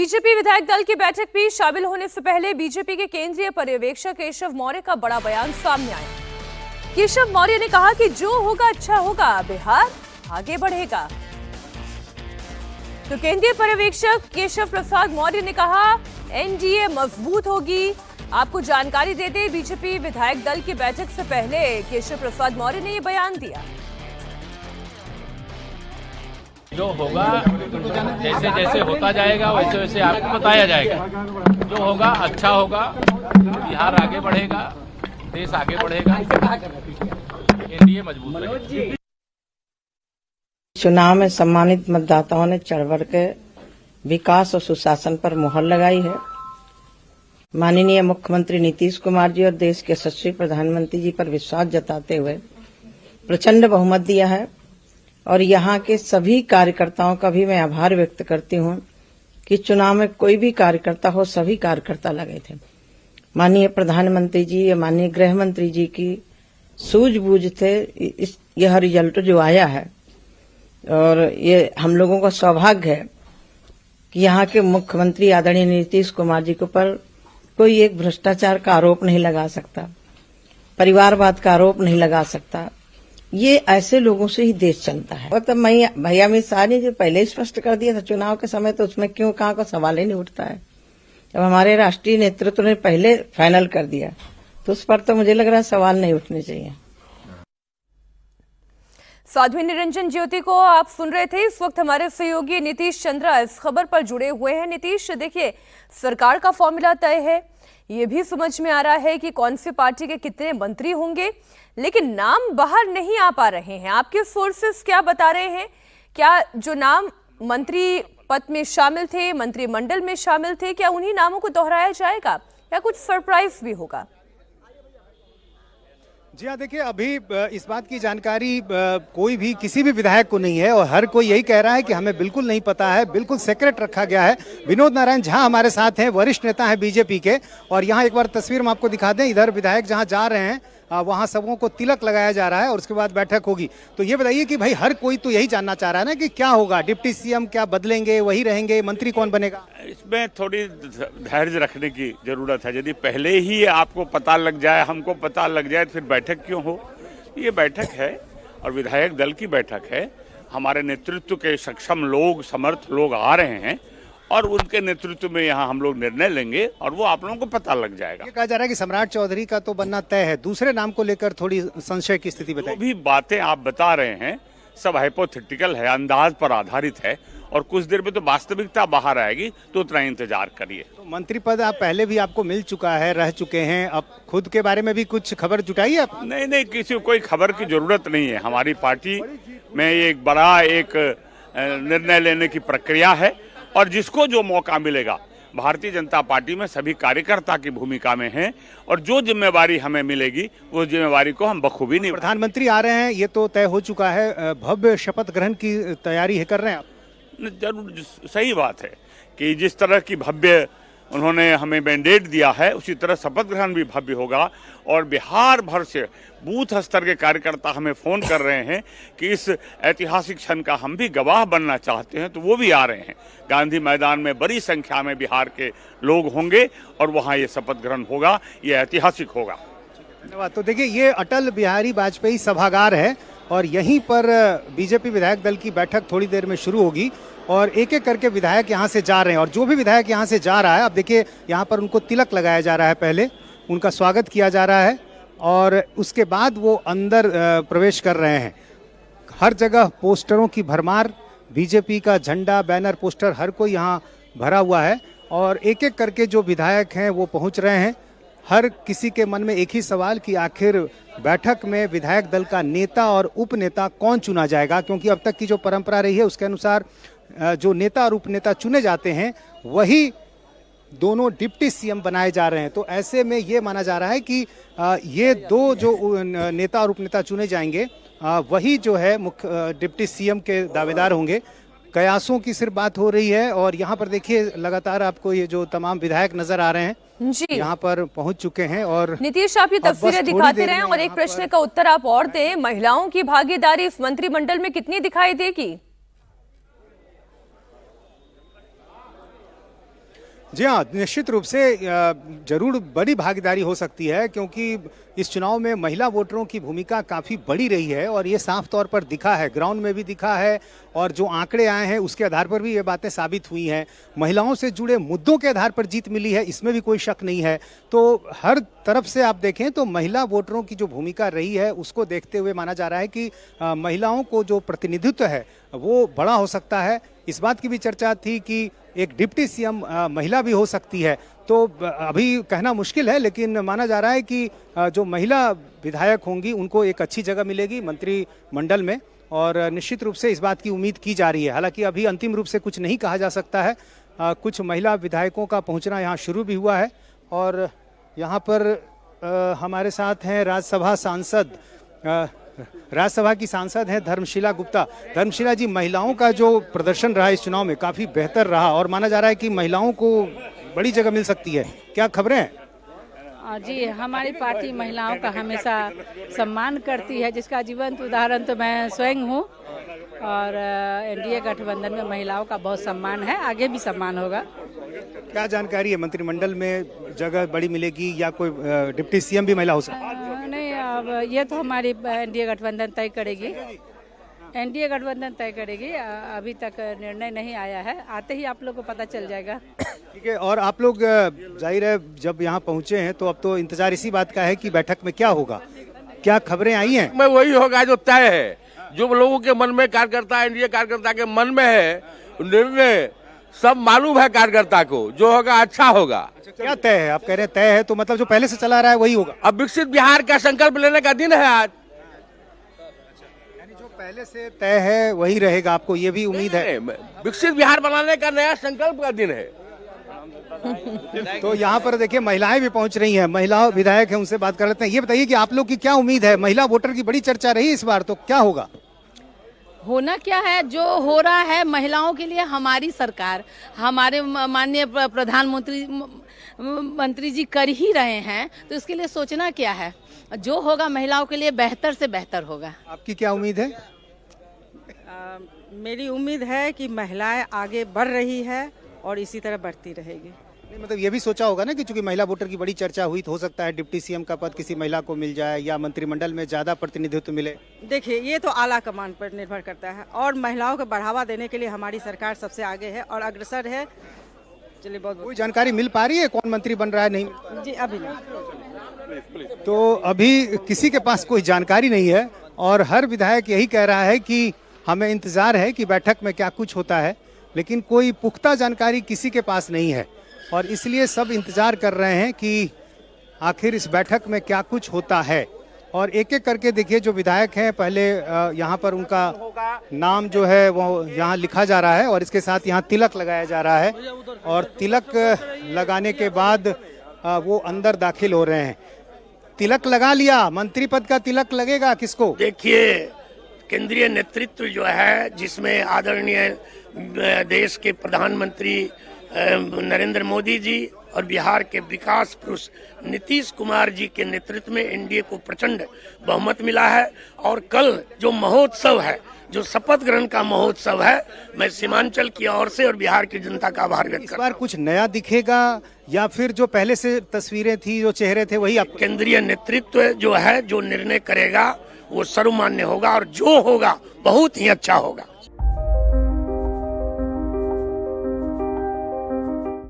BJP विधायक दल की बैठक में शामिल होने से पहले बीजेपी के केंद्रीय पर्यवेक्षक केशव मौर्य का बड़ा बयान सामने आया। केशव मौर्य ने कहा कि जो होगा अच्छा होगा, बिहार आगे बढ़ेगा। तो केंद्रीय पर्यवेक्षक केशव प्रसाद मौर्य ने कहा एनडीए मजबूत होगी। आपको जानकारी दे दें, बीजेपी विधायक दल की बैठक से पहले केशव प्रसाद मौर्य ने यह बयान दिया। जो होगा जैसे जैसे होता जाएगा वैसे वैसे आपको बताया जाएगा। जो होगा अच्छा होगा, बिहार आगे बढ़ेगा, देश आगे बढ़ेगा, एनडीए मजबूत रहेगा। चुनाव में सम्मानित मतदाताओं ने चढ़ बढ़ के विकास और सुशासन पर मुहर लगाई है। माननीय मुख्यमंत्री नीतीश कुमार जी और देश के यशस्वी प्रधानमंत्री जी पर विश्वास जताते हुए प्रचंड बहुमत दिया है और यहाँ के सभी कार्यकर्ताओं का भी मैं आभार व्यक्त करती हूँ कि चुनाव में कोई भी कार्यकर्ता हो, सभी कार्यकर्ता लगे थे। माननीय प्रधानमंत्री जी या माननीय गृह मंत्री जी की सूझबूझ से यह रिजल्ट जो आया है और ये हम लोगों का सौभाग्य है कि यहाँ के मुख्यमंत्री आदरणीय नीतीश कुमार जी के ऊपर कोई एक भ्रष्टाचार का आरोप नहीं लगा सकता, परिवारवाद का आरोप नहीं लगा सकता। ये ऐसे लोगों से ही देश चलता है। तो भैया अमित शाह ने जो पहले ही स्पष्ट कर दिया था चुनाव के समय, तो उसमें क्यों कहाँ का सवाल ही नहीं उठता है। जब हमारे राष्ट्रीय नेतृत्व ने पहले फाइनल कर दिया तो उस पर तो मुझे लग रहा है सवाल नहीं उठने चाहिए। साध्वी निरंजन ज्योति को आप सुन रहे थे। इस वक्त हमारे सहयोगी नीतीश चंद्रा इस खबर पर जुड़े हुए हैं। नीतीश, देखिए, सरकार का फॉर्मूला तय है, ये भी समझ में आ रहा है कि कौन सी पार्टी के कितने मंत्री होंगे, लेकिन नाम बाहर नहीं आ पा रहे हैं। आपके सोर्सेस क्या बता रहे हैं? क्या जो नाम मंत्री पद में शामिल थे, मंत्रिमंडल में शामिल थे, क्या उन्हीं नामों को दोहराया जाएगा या कुछ सरप्राइज भी होगा? जी हाँ, देखिए, अभी इस बात की जानकारी कोई भी किसी भी विधायक को नहीं है और हर कोई यही कह रहा है कि हमें बिल्कुल नहीं पता है, बिल्कुल सीक्रेट रखा गया है। विनोद नारायण झा हमारे साथ हैं, वरिष्ठ नेता हैं बीजेपी के, और यहाँ एक बार तस्वीर हम आपको दिखा दें। इधर विधायक जहाँ जा रहे हैं वहाँ सबों को तिलक लगाया जा रहा है और उसके बाद बैठक होगी। तो ये बताइए कि भाई हर कोई तो यही जानना चाह रहा है ना कि क्या होगा, डिप्टी सीएम क्या बदलेंगे, वही रहेंगे, मंत्री कौन बनेगा? इसमें थोड़ी धैर्य रखने की जरूरत है। यदि पहले ही आपको पता लग जाए, हमको पता लग जाए, तो फिर बैठक क्यों हो? ये बैठक है और विधायक दल की बैठक है। हमारे नेतृत्व के सक्षम लोग, समर्थ लोग आ रहे हैं और उनके नेतृत्व में यहाँ हम लोग निर्णय लेंगे और वो आप लोगों को पता लग जाएगा। ये कहा जा रहा है कि सम्राट चौधरी का तो बनना तय है, दूसरे नाम को लेकर थोड़ी संशय की स्थिति बताइए। जो भी बातें आप बता रहे हैं सब हाइपोथेटिकल है, अंदाज पर आधारित है और कुछ देर में तो वास्तविकता बाहर आएगी, तो उतना इंतजार करिए। तो मंत्री पद आप पहले भी आपको मिल चुका है, रह चुके हैं, अब खुद के बारे में भी कुछ खबर जुटाई है? नहीं, किसी को कोई खबर की जरूरत नहीं है। हमारी पार्टी में एक बड़ा निर्णय लेने की प्रक्रिया है और जिसको जो मौका मिलेगा, भारतीय जनता पार्टी में सभी कार्यकर्ता की भूमिका में हैं और जो जिम्मेवारी हमें मिलेगी वो जिम्मेवारी को हम बखूबी नहीं। प्रधानमंत्री आ रहे हैं, ये तो तय हो चुका है, भव्य शपथ ग्रहण की तैयारी है कर रहे हैं आप? जरूर, सही बात है कि जिस तरह की भव्य उन्होंने हमें मैंडेट दिया है उसी तरह शपथ ग्रहण भी भव्य होगा और बिहार भर से बूथ स्तर के कार्यकर्ता हमें फोन कर रहे हैं कि इस ऐतिहासिक क्षण का हम भी गवाह बनना चाहते हैं, तो वो भी आ रहे हैं। गांधी मैदान में बड़ी संख्या में बिहार के लोग होंगे और वहाँ ये शपथ ग्रहण होगा, ये ऐतिहासिक होगा। धन्यवाद। तो देखिए, ये अटल बिहारी वाजपेयी सभागार है और यहीं पर बीजेपी विधायक दल की बैठक थोड़ी देर में शुरू होगी और एक एक करके विधायक यहाँ से जा रहे हैं और जो भी विधायक यहाँ से जा रहा है, अब देखिए यहाँ पर उनको तिलक लगाया जा रहा है, पहले उनका स्वागत किया जा रहा है और उसके बाद वो अंदर प्रवेश कर रहे हैं। हर जगह पोस्टरों की भरमार, बीजेपी का झंडा, बैनर, पोस्टर, हर कोई यहाँ भरा हुआ है और एक एक करके जो विधायक हैं वो पहुँच रहे हैं। हर किसी के मन में एक ही सवाल कि आखिर बैठक में विधायक दल का नेता और उपनेता कौन चुना जाएगा, क्योंकि अब तक की जो परंपरा रही है उसके अनुसार जो नेता और उपनेता चुने जाते हैं वही दोनों डिप्टी सीएम बनाए जा रहे हैं। तो ऐसे में ये माना जा रहा है कि ये दो जो नेता और उपनेता चुने जाएंगे वही जो है मुख्य डिप्टी सीएम के दावेदार होंगे। कयासों की सिर्फ बात हो रही है और यहाँ पर देखिए लगातार आपको ये जो तमाम विधायक नजर आ रहे हैं जी, यहाँ पर पहुंच चुके हैं। और नीतीश, आप ये तस्वीरें दिखाते रहें और एक प्रश्न का उत्तर आप और दें, महिलाओं की भागीदारी इस मंत्रिमंडल में कितनी दिखाई देगी? जी हाँ, निश्चित रूप से जरूर बड़ी भागीदारी हो सकती है, क्योंकि इस चुनाव में महिला वोटरों की भूमिका काफ़ी बड़ी रही है और ये साफ तौर पर दिखा है, ग्राउंड में भी दिखा है और जो आंकड़े आए हैं उसके आधार पर भी ये बातें साबित हुई हैं। महिलाओं से जुड़े मुद्दों के आधार पर जीत मिली है, इसमें भी कोई शक नहीं है। तो हर तरफ से आप देखें तो महिला वोटरों की जो भूमिका रही है उसको देखते हुए माना जा रहा है कि महिलाओं को जो प्रतिनिधित्व है वो बड़ा हो सकता है। इस बात की भी चर्चा थी कि एक डिप्टी सीएम महिला भी हो सकती है, तो अभी कहना मुश्किल है, लेकिन माना जा रहा है कि जो महिला विधायक होंगी उनको एक अच्छी जगह मिलेगी मंत्रिमंडल में, और निश्चित रूप से इस बात की उम्मीद की जा रही है। हालांकि अभी अंतिम रूप से कुछ नहीं कहा जा सकता है। कुछ महिला विधायकों का पहुंचना यहाँ शुरू भी हुआ है और यहाँ पर हमारे साथ हैं राज्यसभा की सांसद हैं धर्मशिला गुप्ता। धर्मशिला जी, महिलाओं का जो प्रदर्शन रहा इस चुनाव में काफी बेहतर रहा और माना जा रहा है कि महिलाओं को बड़ी जगह मिल सकती है, क्या खबरें हैं? जी, हमारी पार्टी महिलाओं का हमेशा सम्मान करती है, जिसका जीवंत उदाहरण तो मैं स्वयं हूँ। और एनडीए गठबंधन में महिलाओं का बहुत सम्मान है, आगे भी सम्मान होगा। क्या जानकारी है, मंत्रिमंडल में जगह बड़ी मिलेगी या कोई डिप्टी सीएम भी महिला हो सकती है? नहीं, अब ये तो हमारी एनडीए गठबंधन तय करेगी। एनडीए गठबंधन तय करेगी, अभी तक निर्णय नहीं आया है, आते ही आप लोग को पता चल जाएगा। ठीक है, और आप लोग जाहिर है जब यहाँ पहुँचे हैं तो अब तो इंतजार इसी बात का है कि बैठक में क्या होगा, क्या खबरें आई हैं? में वही होगा जो तय है, जो लोगों के मन में कार्यकर्ता, एनडीए कार्यकर्ता के मन में है, निर्णय सब मालूम है कार्यकर्ता को, जो होगा अच्छा होगा। क्या तय है? आप कह रहे हैं तय है, तो मतलब जो पहले से चला रहा है वही होगा। अब विकसित बिहार का संकल्प लेने का दिन है आज। यानी जो पहले से तय है वही रहेगा, आपको ये भी उम्मीद है? विकसित बिहार बनाने का नया संकल्प का दिन है। तो यहाँ पर देखिए महिलाएं भी पहुंच रही हैं, महिला विधायक हैं, उनसे बात कर लेते हैं। ये बताइए कि आप लोग की क्या उम्मीद है? महिला वोटर की बड़ी चर्चा रही इस बार, तो क्या होगा? होना क्या है, जो हो रहा है महिलाओं के लिए हमारी सरकार, हमारे माननीय प्रधानमंत्री मंत्री जी कर ही रहे हैं, तो इसके लिए सोचना क्या है, जो होगा महिलाओं के लिए बेहतर से बेहतर होगा। आपकी क्या उम्मीद है? मेरी उम्मीद है कि महिलाएं आगे बढ़ रही है और इसी तरह बढ़ती रहेगी। मतलब ये भी सोचा होगा ना कि चूंकि महिला वोटर की बड़ी चर्चा हुई तो हो सकता है डिप्टी सीएम का पद किसी महिला को मिल जाए या मंत्रिमंडल में ज्यादा प्रतिनिधित्व मिले। देखिए, ये तो आला कमान पर निर्भर करता है और महिलाओं को बढ़ावा देने के लिए हमारी सरकार सबसे आगे है और अग्रसर है। चलिए, बहुत कोई जानकारी मिल पा रही है कौन मंत्री बन रहा है? नहीं जी, अभी नहीं। तो अभी किसी के पास कोई जानकारी नहीं है और हर विधायक यही कह रहा है कि हमें इंतजार है कि बैठक में क्या कुछ होता है, लेकिन कोई पुख्ता जानकारी किसी के पास नहीं है और इसलिए सब इंतजार कर रहे हैं कि आखिर इस बैठक में क्या कुछ होता है। और एक एक करके देखिए जो विधायक हैं, पहले यहाँ पर उनका नाम जो है वो यहाँ लिखा जा रहा है और इसके साथ यहाँ तिलक लगाया जा रहा है और तिलक लगाने के बाद वो अंदर दाखिल हो रहे हैं। तिलक लगा लिया, मंत्री पद का तिलक लगेगा किसको? देखिए, केंद्रीय नेतृत्व जो है, जिसमें आदरणीय देश के प्रधानमंत्री नरेंद्र मोदी जी और बिहार के विकास पुरुष नीतीश कुमार जी के नेतृत्व में एनडीए को प्रचंड बहुमत मिला है। और कल जो महोत्सव है, जो शपथ ग्रहण का महोत्सव है, मैं सीमांचल की ओर से और बिहार की जनता का आभार व्यक्त करता हूं। इस बार कुछ नया दिखेगा या फिर जो पहले से तस्वीरें थी, जो चेहरे थे, वही आप? केंद्रीय नेतृत्व जो है, जो निर्णय करेगा वो सर्वमान्य होगा और जो होगा बहुत ही अच्छा होगा।